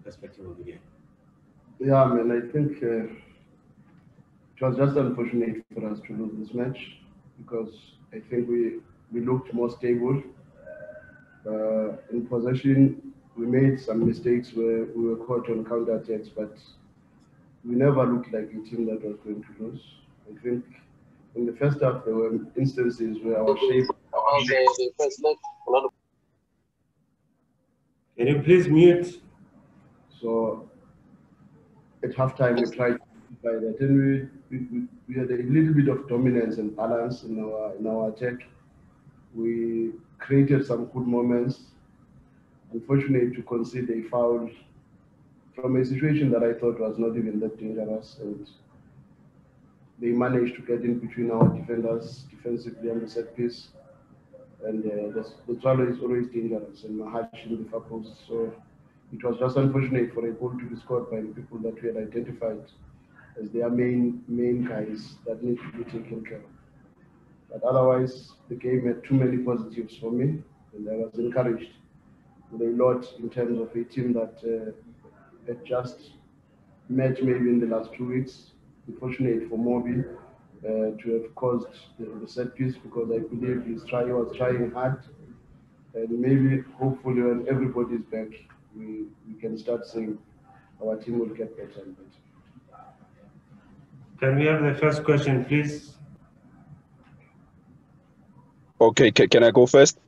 perspective of the game? Yeah, man, I think it was just unfortunate for us to lose this match because I think we looked more stable. In possession, we made some mistakes where we were caught on counter attacks, but we never looked like a team that was going to lose. I think in the first half, there were instances where our shape. Can you please mute? So at halftime, we tried to by that, and we had a little bit of dominance and balance in our attack. We created some good moments. Unfortunate to concede a foul from a situation that I thought was not even that dangerous, and they managed to get in between our defenders defensively on the set piece. And the swallow is always dangerous and Mahash in the far post. So it was just unfortunate for a goal to be scored by the people that we had identified as their main guys that need to be taken care of. But otherwise, the game had too many positives for me, and I was encouraged with a lot in terms of a team that had just met maybe in the last 2 weeks. Unfortunate for Moby to have caused the set piece because I believe he was trying hard, and maybe hopefully when everybody is back, we can start seeing our team will get better and better. Can we have the first question, please? Okay, can I go first?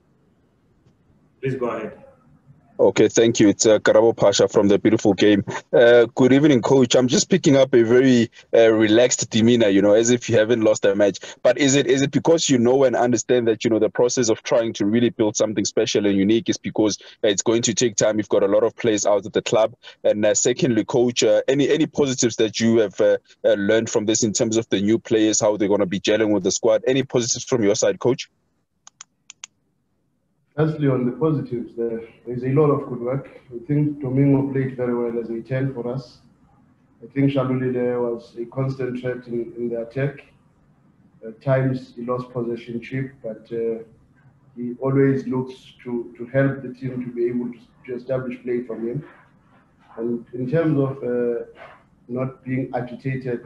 Please go ahead. Okay, thank you. It's Karabo Pasha from the Beautiful Game. Good evening, Coach. I'm just picking up a very relaxed demeanor, as if you haven't lost a match. But is it because you know and understand that, the process of trying to really build something special and unique is because it's going to take time? You've got a lot of players out of the club. And secondly, Coach, any positives that you have learned from this in terms of the new players, how they're going to be gelling with the squad? Any positives from your side, Coach? Firstly, on the positives, there's a lot of good work. I think Domingo played very well as a 10 for us. I think Shaluli there was a constant threat in the attack. At times he lost possession, but he always looks to help the team to be able to establish play from him. And in terms of not being agitated,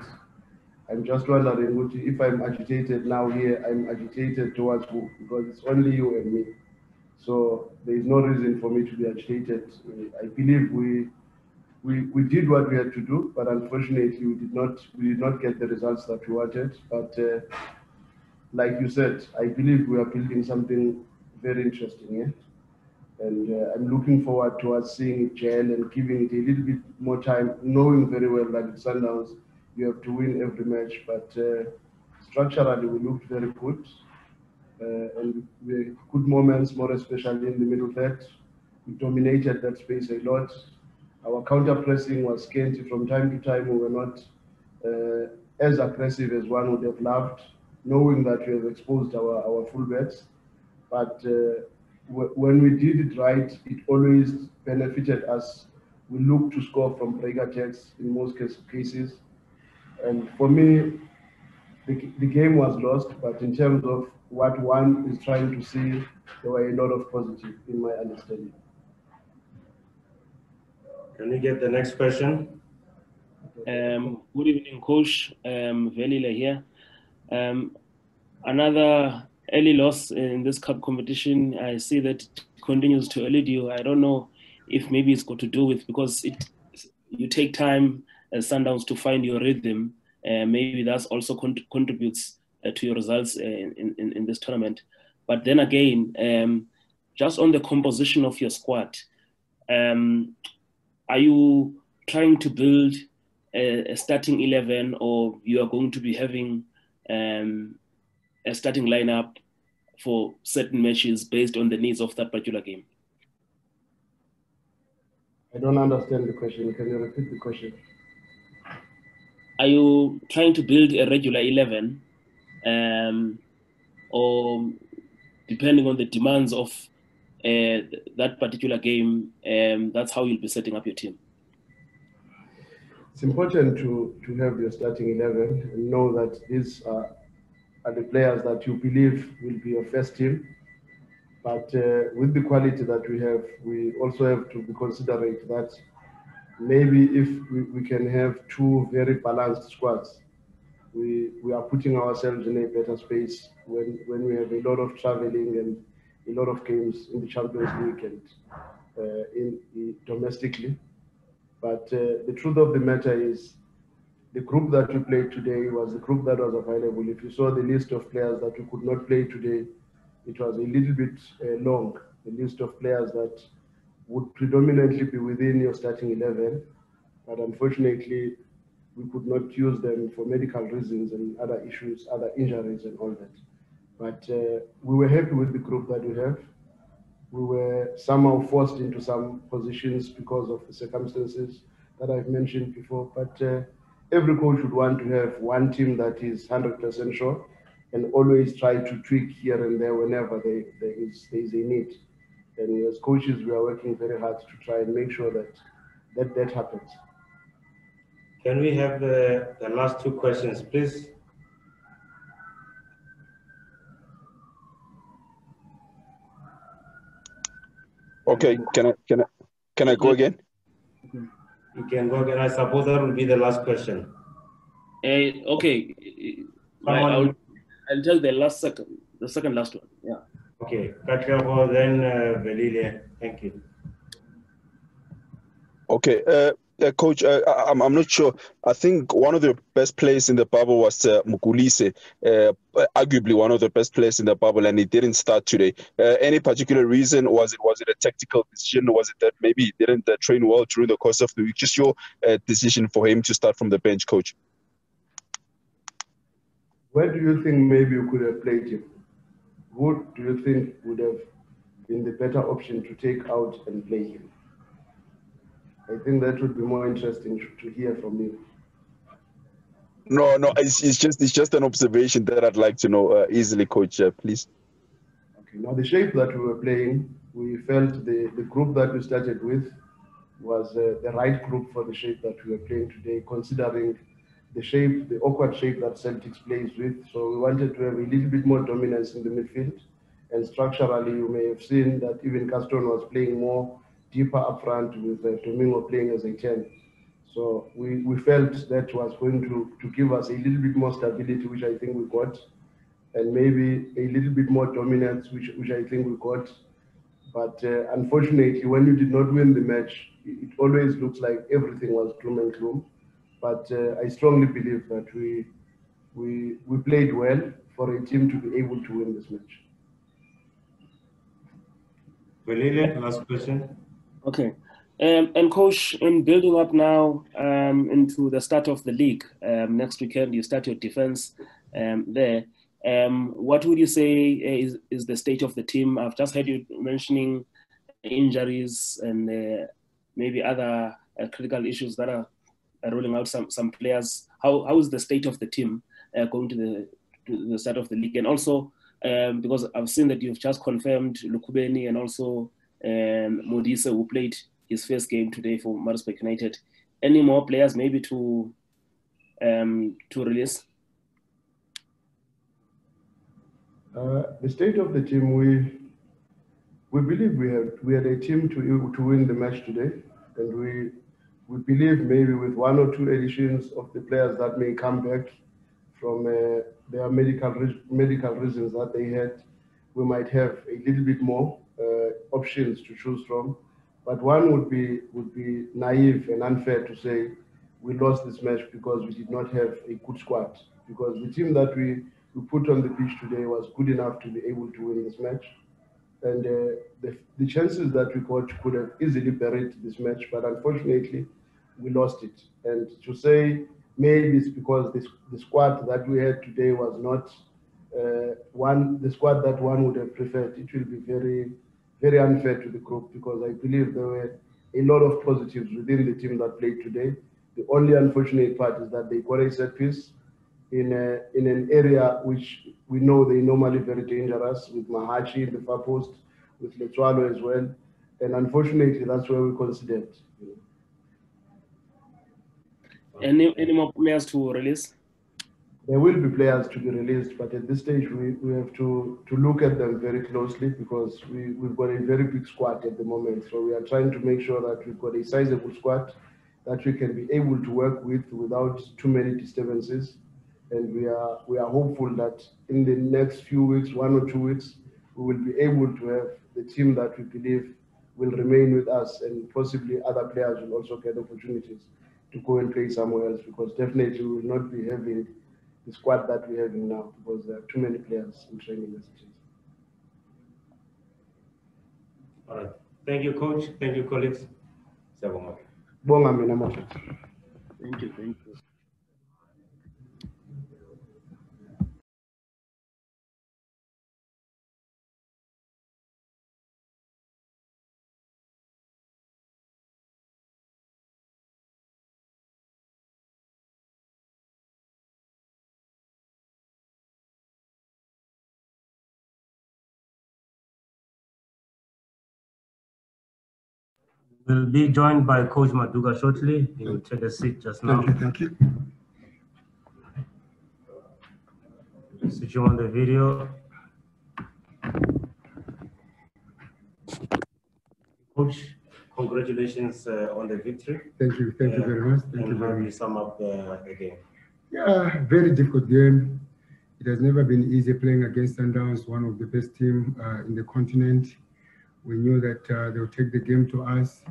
I'm just wondering if I'm agitated now here, I'm agitated towards who? Because it's only you and me. So there is no reason for me to be agitated. I believe we did what we had to do, but unfortunately we did not get the results that we wanted. But like you said, I believe we are building something very interesting here. And I'm looking forward towards seeing it gel and giving it a little bit more time, knowing very well that at Sundowns you have to win every match. But structurally we looked very good. And we had good moments, more especially in the middle third. We dominated that space a lot. Our counter pressing was scanty from time to time. We were not as aggressive as one would have loved, knowing that we have exposed our fullbacks. But when we did it right, it always benefited us. We looked to score from break attacks in most cases. And for me, the game was lost, but in terms of what one is trying to see, there were a lot of positive in my understanding. Can we get the next question? Good evening, Coach. Velile here. Another early loss in this cup competition. I see that it continues to elude you. I don't know if maybe it's got to do with because you take time as Sundowns to find your rhythm. Maybe that also contributes to your results in this tournament. But then again, just on the composition of your squad, are you trying to build a starting 11, or you are going to be having a starting lineup for certain matches based on the needs of that particular game? I don't understand the question. Can you repeat the question? Are you trying to build a regular 11, or depending on the demands of that particular game, that's how you'll be setting up your team? It's important to have your starting 11 and know that these are the players that you believe will be your first team. But with the quality that we have, we also have to be considerate that maybe if we can have two very balanced squads, we are putting ourselves in a better space when we have a lot of traveling and a lot of games in the Champions League and in domestically. But the truth of the matter is, the group that we played today was the group that was available. If you saw the list of players that we could not play today, it was a little bit long, the list of players that would predominantly be within your starting 11. But unfortunately, we could not use them for medical reasons and other issues, other injuries and all that. But we were happy with the group that we have. We were somehow forced into some positions because of the circumstances that I've mentioned before. But every coach would want to have one team that is 100% sure and always try to tweak here and there whenever there is a need. And as coaches, we are working very hard to try and make sure that happens. Can we have the last two questions, please? Okay, can I go again? You can go again. I suppose that will be the last question. Okay. I'll tell the second last one. Yeah. Okay, Katlego, then Velile. Thank you. Okay, Coach, I'm not sure. I think one of the best players in the bubble was Mngqithi, arguably one of the best players in the bubble, and he didn't start today. Any particular reason? Was it a tactical decision? Was it that maybe he didn't train well during the course of the week? Just your decision for him to start from the bench, Coach. Where do you think maybe you could have played him? Who do you think would have been the better option to take out and play him? I think that would be more interesting to hear from you. No, it's just an observation that I'd like to know easily, Coach, please. Okay, now the shape that we were playing, we felt the group that we started with was the right group for the shape that we were playing today, considering the awkward shape that Celtic plays with. So we wanted to have a little bit more dominance in the midfield. And structurally, you may have seen that even Caston was playing more deeper up front with Domingo playing as a 10. So we felt that was going to give us a little bit more stability, which I think we got, and maybe a little bit more dominance, which I think we got. But unfortunately, when you did not win the match, it always looks like everything was gloom and gloom. But I strongly believe that we played well for a team to be able to win this match. Velile, last question. Okay. And Coach, in building up now into the start of the league, next weekend you start your defense there. What would you say is the state of the team? I've just heard you mentioning injuries and maybe other critical issues that are rolling out some players. How is the state of the team going to the start of the league? And also, because I've seen that you've just confirmed Lukubeni and also Modise, who played his first game today for Maritzburg United. Any more players maybe to release? The state of the team, we believe we had a team to win the match today, and we believe maybe with one or two additions of the players that may come back from their medical reasons that they had, we might have a little bit more options to choose from. But one would be naive and unfair to say we lost this match because we did not have a good squad. Because the team that we put on the pitch today was good enough to be able to win this match. And the chances that we got could have easily buried this match, but unfortunately, we lost it. And to say maybe it's because the squad that we had today was not the squad that one would have preferred, it will be very, very unfair to the group, because I believe there were a lot of positives within the team that played today. The only unfortunate part is that they got a set piece in an area which we know they normally very dangerous, with Mahachi in the far post, with Letswalo as well. And unfortunately, that's where we considered. Any more players to release? There will be players to be released, but at this stage, we have to look at them very closely, because we've got a very big squad at the moment. So we are trying to make sure that we've got a sizable squad that we can be able to work with without too many disturbances. And we are hopeful that in the next few weeks, 1 or 2 weeks, we will be able to have the team that we believe will remain with us, and possibly other players will also get opportunities to go and play somewhere else, because definitely we will not be having the squad that we're having now, because there are too many players in training as it is. All right. Thank you, Coach. Thank you, colleagues. Bonga mina mafethu. Thank you. Thank you. We'll be joined by Coach Maduka shortly. He will take a seat just now. Thank you. Switching on the video. Coach, congratulations on the victory. Thank you very much. Thank you And how very do you much. sum up the game? Yeah, very difficult game. It has never been easy playing against Sundowns, one of the best teams in the continent. We knew that they would take the game to us,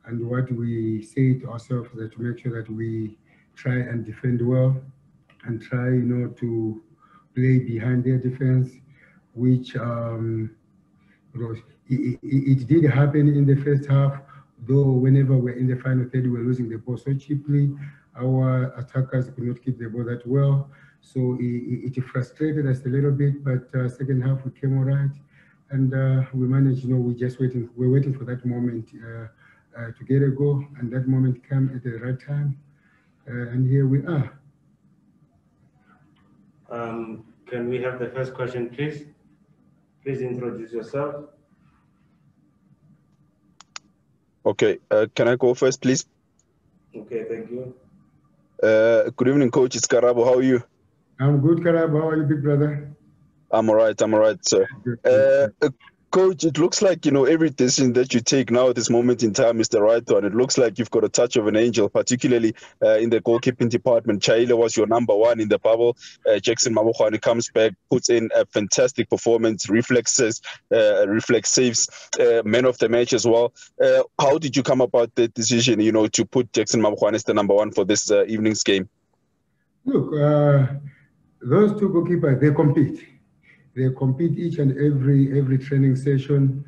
and what we say to ourselves is that to make sure that we try and defend well, and try, to play behind their defense, which it did happen in the first half, though whenever we're in the final third, we're losing the ball so cheaply. Our attackers could not keep the ball that well. So it frustrated us a little bit, but second half we came all right. And we managed, we're waiting for that moment to get a goal, and that moment came at the right time. And here we are. Can we have the first question, please? Please introduce yourself. Okay, can I go first, please? Okay, thank you. Good evening, Coach. It's Karabo. How are you? I'm good, Karabo. How are you, big brother? I'm all right, sir. Good. Coach, it looks like, every decision that you take now at this moment in time is the right one. It looks like you've got a touch of an angel, particularly in the goalkeeping department. Chaile was your number one in the bubble. Jackson Mabokgwane comes back, puts in a fantastic performance, reflex saves, man of the match as well. How did you come about the decision, to put Jackson Mabokgwane as the number one for this evening's game? Look, those two goalkeepers, they compete. They compete each and every training session.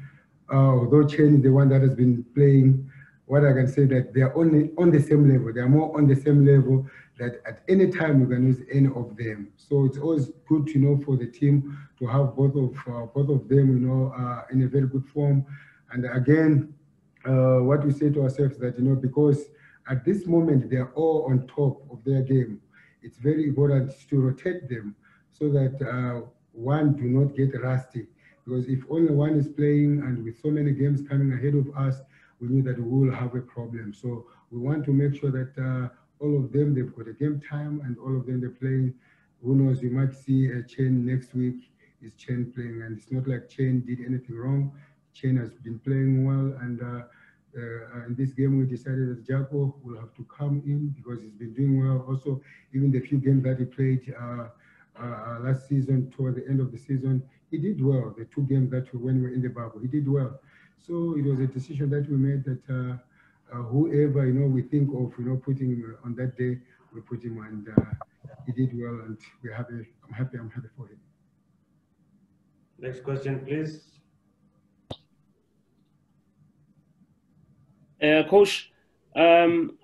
Although Chen is the one that has been playing, what I can say that they are only on the same level. They are more on the same level that at any time you can use any of them. So it's always good, for the team to have both of them, in a very good form. And again, what we say to ourselves that, because at this moment they are all on top of their game, it's very important to rotate them so that one do not get rusty, because if only one is playing and with so many games coming ahead of us, we knew that we will have a problem. So we want to make sure that all of them, they've got a game time and all of them they're playing. Who knows, you might see a Chen next week is Chen playing, and it's not like Chen did anything wrong. Chen has been playing well, and in this game we decided that Jaco will have to come in because he's been doing well. Also, even the few games that he played last season, toward the end of the season, he did well. The two games that when we were in the bubble, he did well. So it was a decision that we made that whoever we think of putting on that day, we put him, and he did well, and we're happy. I'm happy for him. Next question, please. Coach, on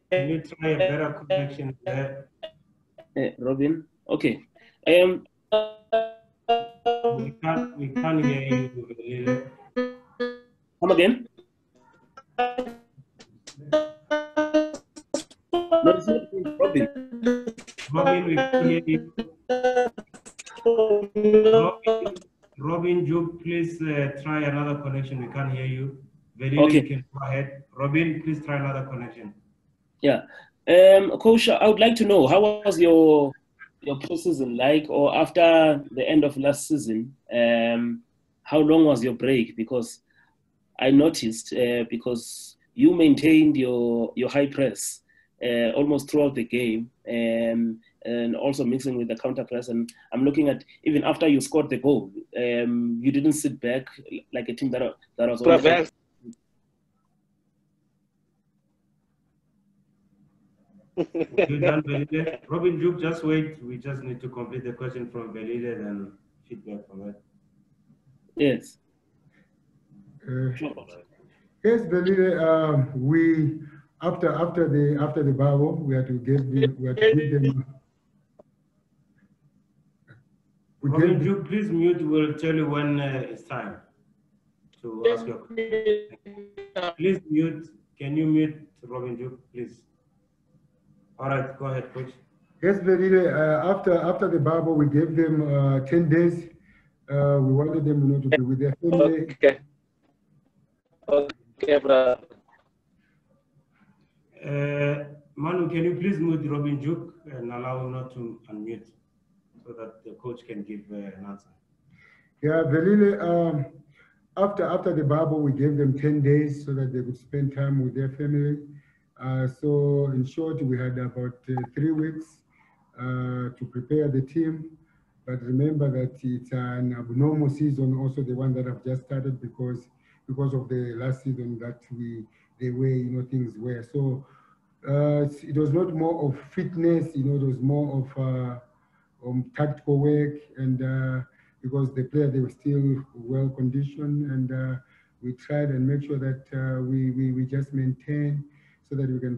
Can you try a better connection there? Robin? Okay. We can't hear you. Come again? No, it's not Robin. Robin, we can't hear you. Robin, Juke, please try another connection. We can't hear you. Velile, you can go ahead. Robin, please try another connection. Yeah. Coach, I would like to know, how was your your preseason like, or after the end of last season, how long was your break? Because I noticed because you maintained your high press almost throughout the game, and also mixing with the counter press. And I'm looking at even after you scored the goal, you didn't sit back like a team that was on. You done, Belile? Robin Juk, just wait. We just need to complete the question from Belile and feedback from it. Yes. Yes, Belile. We after the bubble, we had to give them. Robin Juk, please mute. We'll tell you when it's time to ask your question. Please mute. Can you mute Robin Juk, please? All right, go ahead, coach. Yes, Belile. After the bubble, we gave them 10 days. We wanted them to be with their family. Okay. Okay, brother. Manu, can you please mute Robin Juk and allow him not to unmute so that the coach can give an answer? Yeah, Belile. After the bubble, we gave them 10 days so that they could spend time with their family. So in short, we had about 3 weeks to prepare the team. But remember that it's an abnormal season, also the one that I've just started because of the last season that the way things were. So it was not more of fitness, it was more of tactical work, and because the players, they were still well conditioned, and we tried and make sure that we just maintain so that we can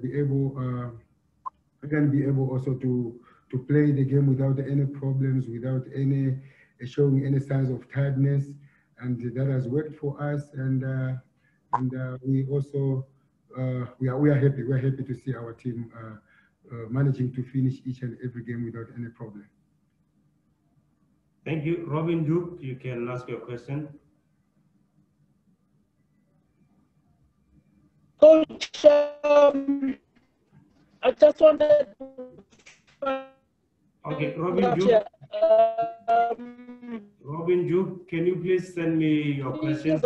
be able also to play the game without any problems, without any showing any signs of tiredness, and that has worked for us. And we also we are happy. We are happy to see our team managing to finish each and every game without any problem. Thank you, Robin Juk. You can ask your question. Coach, I just wanted to okay, Robin Juk. Robin Juk, can you please send me your question?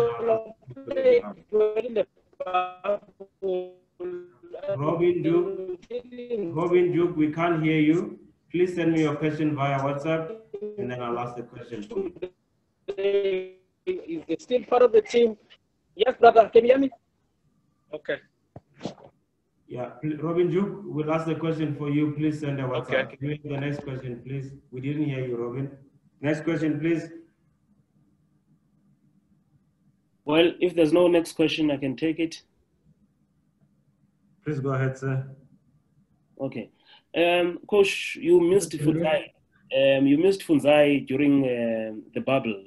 Robin Juk, we can't hear you. Please send me your question via WhatsApp, and then I'll ask the question for you. Is it still part of the team? Yes, brother. Can you hear me? Okay. Yeah, Robin Juk, we'll ask the question for you. Please send a WhatsApp. Okay. Can you have the next question, please? We didn't hear you, Robin. Next question, please. Well, if there's no next question, I can take it. Please go ahead, sir. Okay. Coach, you missed Funzai. You missed Funzai during the bubble.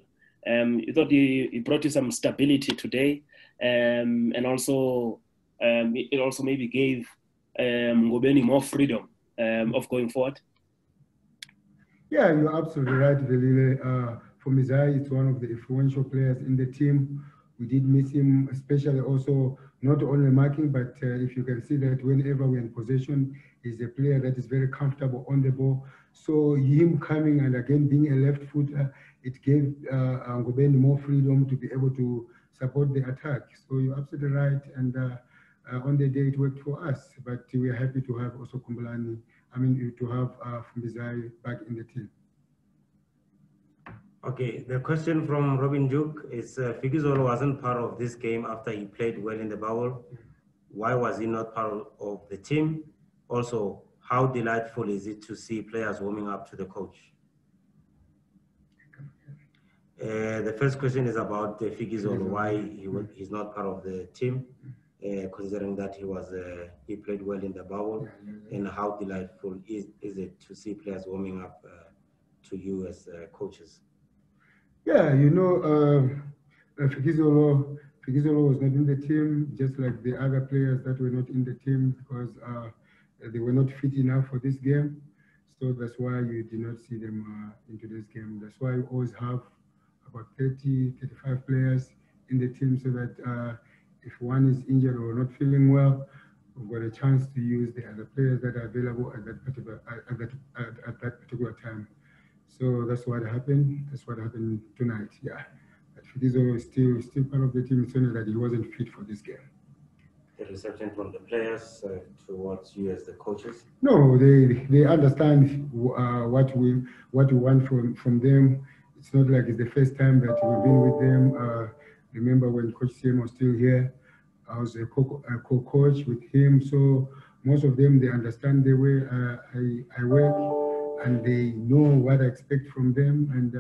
You thought he brought you some stability today, and also it also maybe gave Ngobeni more freedom of going forward. Yeah, you're absolutely right, Velile. For Mizai, it's one of the influential players in the team. We did miss him, especially also not only marking, but if you can see that whenever we're in possession, he's a player that is very comfortable on the ball. So him coming and again being a left footer, it gave Ngobeni more freedom to be able to support the attack. So you're absolutely right, and on the day it worked for us. But we are happy to have also Kumbulani. To have Mizai back in the team. Okay, the question from Robin Juk is Fikizolo wasn't part of this game after he played well in the bubble. Why was he not part of the team? Also, how delightful is it to see players warming up to the coach? The first question is about Fikizolo, why he's not part of the team, considering that he played well in the bubble, and how delightful is it to see players warming up to you as coaches? Yeah, Fikizolo was not in the team, just like the other players that were not in the team because they were not fit enough for this game. So that's why you did not see them into this game. That's why we always have about 30, 35 players in the team so that if one is injured or not feeling well, we've got a chance to use the other players that are available at that particular particular time. So that's what happened. That's what happened tonight. Yeah, but Fikizo is still part of the team. It's only that he wasn't fit for this game. The reception from the players towards you as the coaches? No, they understand what we want from them. It's not like it's the first time that we've been with them. Remember when Coach Siem was still here, I was a co-coach with him. So most of them, they understand the way I work, and they know what I expect from them. And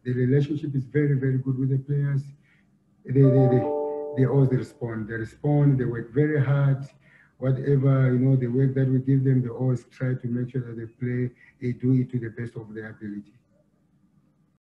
the relationship is very, very good with the players. They always respond. They respond. They work very hard. Whatever, the work that we give them, they always try to make sure that they do it to the best of their ability.